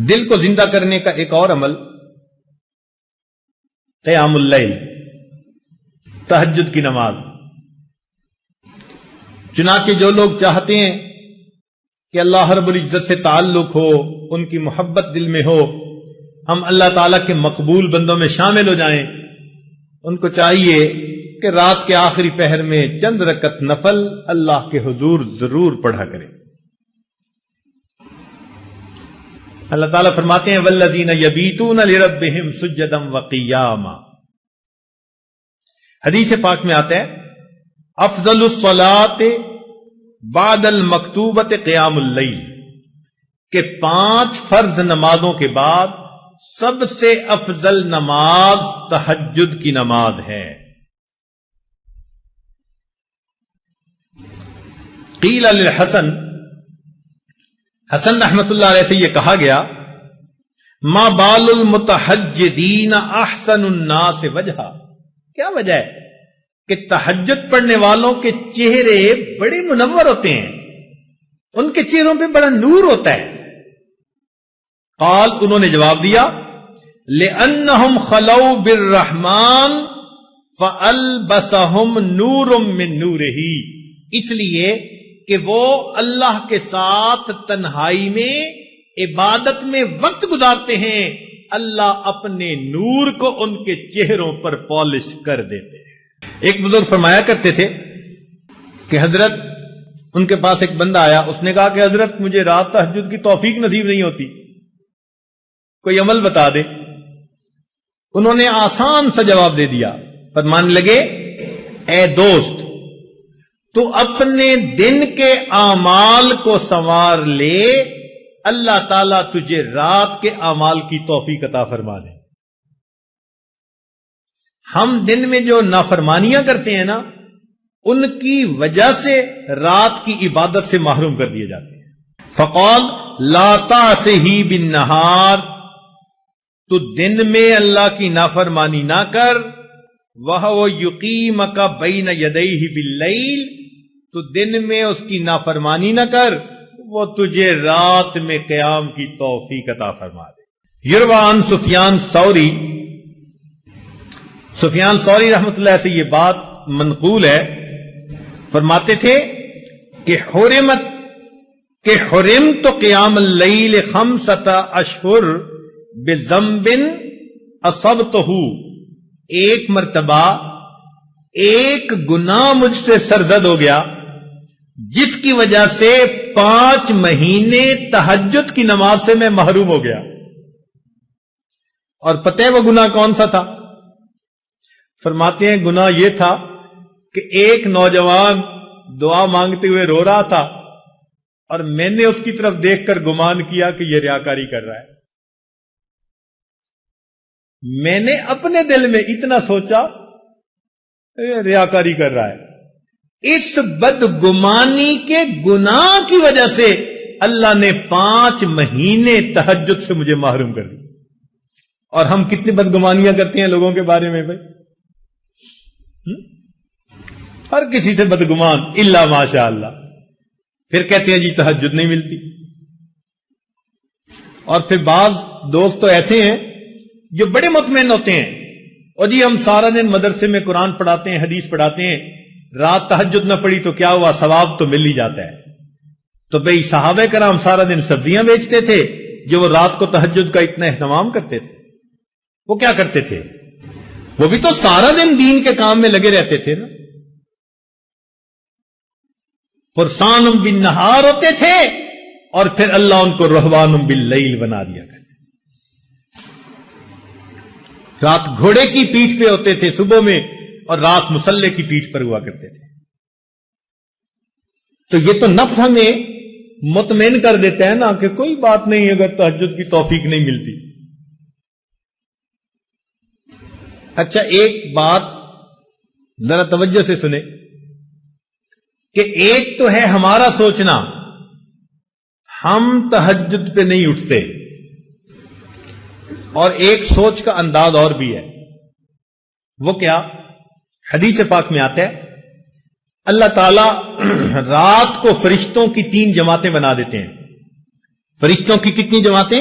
دل کو زندہ کرنے کا ایک اور عمل قیام اللیل، تہجد کی نماز۔ چنانچہ جو لوگ چاہتے ہیں کہ اللہ رب العزت سے تعلق ہو، ان کی محبت دل میں ہو، ہم اللہ تعالیٰ کے مقبول بندوں میں شامل ہو جائیں، ان کو چاہیے کہ رات کے آخری پہر میں چند رکعت نفل اللہ کے حضور ضرور پڑھا کریں۔ اللہ تعالیٰ فرماتے ہیں والذین یبیتون لربہم سجدا وقیاما۔ حدیث پاک میں آتا ہے افضل الصلاۃ بعد المکتوبۃ قیام اللیل، کہ 5 فرض نمازوں کے بعد سب سے افضل نماز تہجد کی نماز ہے۔ قیل للحسن، حسن رحمت اللہ علیہ سے یہ کہا گیا ما بال المتہجدین احسن الناس وجہا، کیا وجہ ہے کہ تہجد پڑھنے والوں کے چہرے بڑے منور ہوتے ہیں، ان کے چہروں پہ بڑا نور ہوتا ہے۔ قال، انہوں نے جواب دیا لأنہم خلو بالرحمن فألبسہم نور من نورہ، اس لیے کہ وہ اللہ کے ساتھ تنہائی میں عبادت میں وقت گزارتے ہیں، اللہ اپنے نور کو ان کے چہروں پر پالش کر دیتے ہیں۔ ایک بزرگ فرمایا کرتے تھے کہ حضرت، ان کے پاس ایک بندہ آیا، اس نے کہا کہ حضرت مجھے رات تہجد کی توفیق نصیب نہیں ہوتی، کوئی عمل بتا دے۔ انہوں نے آسان سا جواب دے دیا، فرمانے لگے اے دوست، تو اپنے دن کے اعمال کو سنوار لے، اللہ تعالیٰ تجھے رات کے اعمال کی توفیق عطا فرما دے۔ ہم دن میں جو نافرمانیاں کرتے ہیں نا، ان کی وجہ سے رات کی عبادت سے محروم کر دیے جاتے ہیں۔ فقال لا تعصه بالنہار، تو دن میں اللہ کی نافرمانی نہ کر، وَهُوَ يُقِيمَكَ بَيْنَ يَدَيْهِ بِاللَّيْلِ، تو دن میں اس کی نافرمانی نہ کر، وہ تجھے رات میں قیام کی توفیق عطا فرما دے۔ یروی عن سفیان ثوری، سفیان ثوری رحمۃ اللہ سے یہ بات منقول ہے، فرماتے تھے کہ حرمت قیام اللیل 5 اشہر بذنب اصبتہ، ایک مرتبہ ایک گناہ مجھ سے سرزد ہو گیا جس کی وجہ سے 5 مہینے تہجد کی نماز سے میں محروم ہو گیا۔ اور پتہ ہے وہ گناہ کون سا تھا؟ فرماتے ہیں گناہ یہ تھا کہ ایک نوجوان دعا مانگتے ہوئے رو رہا تھا، اور میں نے اس کی طرف دیکھ کر گمان کیا کہ یہ ریاکاری کر رہا ہے۔ میں نے اپنے دل میں اتنا سوچا ریاکاری کر رہا ہے۔ اس بدگمانی کے گناہ کی وجہ سے اللہ نے 5 مہینے تہجد سے مجھے محروم کر دیا۔ اور ہم کتنی بدگمانیاں کرتے ہیں لوگوں کے بارے میں بھائی، ہر کسی سے بدگمان الا ماشاء اللہ، پھر کہتے ہیں جی تہجد نہیں ملتی۔ اور پھر بعض دوست تو ایسے ہیں جو بڑے مطمئن ہوتے ہیں، اور جی ہم سارا دن مدرسے میں قرآن پڑھاتے ہیں، حدیث پڑھاتے ہیں، رات تہجد نہ پڑھی تو کیا ہوا، ثواب تو مل ہی جاتا ہے۔ تو بھئی صحابہ کرام سارا دن سبزیاں بیچتے تھے، جو وہ رات کو تہجد کا اتنا اہتمام کرتے تھے، وہ کیا کرتے تھے؟ وہ بھی تو سارا دن دین کے کام میں لگے رہتے تھے نا، فرسان بالنہار ہوتے تھے، اور پھر اللہ ان کو رہوان باللیل بنا دیا کرتے۔ رات گھوڑے کی پیٹھ پہ ہوتے تھے صبح میں، اور رات مسلح کی پیٹھ پر ہوا کرتے تھے۔ تو یہ تو نفس ہمیں مطمئن کر دیتا ہے نا کہ کوئی بات نہیں اگر تہجد کی توفیق نہیں ملتی۔ اچھا ایک بات ذرا توجہ سے سنیں کہ ایک تو ہے ہمارا سوچنا ہم تہجد پہ نہیں اٹھتے، اور ایک سوچ کا انداز اور بھی ہے، وہ کیا؟ حدیث پاک میں آتا ہے اللہ تعالی رات کو فرشتوں کی 3 جماعتیں بنا دیتے ہیں۔ فرشتوں کی کتنی جماعتیں؟